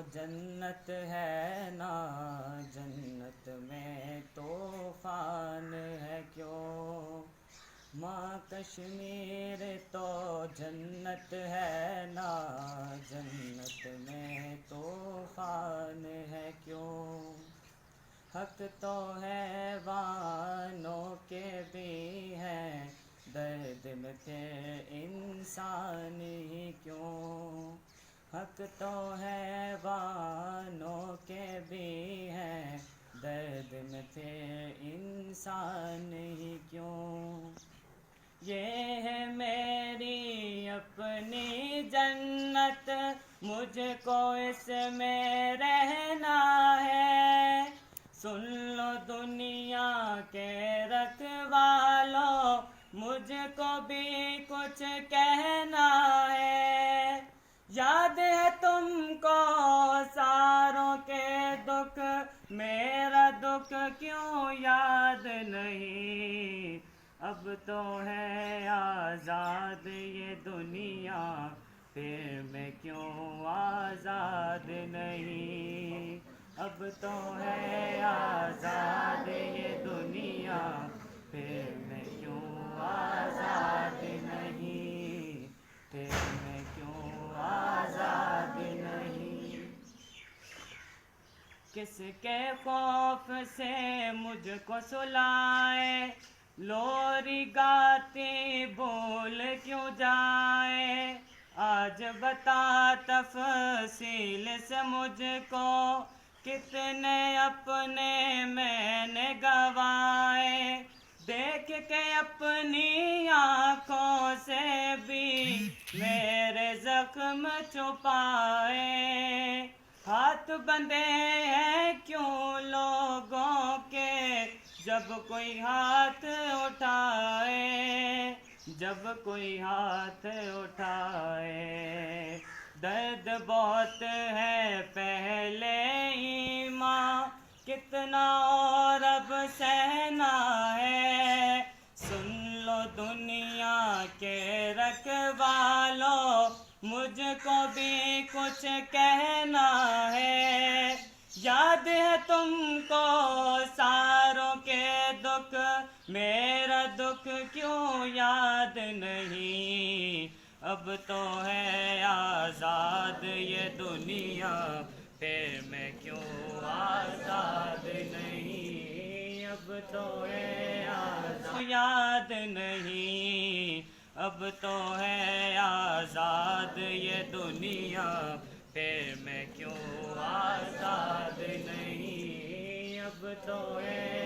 जन्नत है ना, जन्नत में तूफान है क्यों। माँ कश्मीर तो जन्नत है ना, जन्नत में तूफान है क्यों। हक तो है वानों के भी हैं, दर्द में फिर इंसान ही क्यों। हक तो है वानों के भी हैं, दर्द में फिर इंसान ही क्यों। ये है मेरी अपनी जन्नत, मुझको इसमें रहना है। सुन लो दुनिया के रखवालों, मुझको भी कुछ कहना है। याद है तुमको सारों के दुख, मेरा दुख क्यों याद नहीं। अब तो है आज़ाद ये दुनिया, फिर मैं क्यों आज़ाद नहीं। अब तो है आज़ाद ये दुनिया, फिर मैं क्यों आज़ाद नहीं, फिर मैं क्यों आज़ाद नहीं। किसके खौफ से मुझको सुलाए, लोरी गाती बोल क्यों जाए। आज बता तफसील से मुझको, कितने अपने मैंने गवाए। देख के अपनी आँखों से भी मेरे जख्म छुपाए। हाथ बंधे हैं क्यों लोगों के, जब कोई हाथ उठाए, जब कोई हाथ उठाए। दर्द बहुत है पहले ही माँ, कितना और अब सहना है। सुन लो दुनिया के रखवालों, मुझको भी कुछ कहना है। याद है तुमको सारों के दुख, मेरा दुख क्यों याद नहीं। अब तो है आज़ाद ये दुनिया, फिर मैं क्यों आज़ाद नहीं। अब तो है आज़ाद याद नहीं। अब तो है आज़ाद ये दुनिया, फिर मैं क्यों आज़ाद नहीं। अब तो है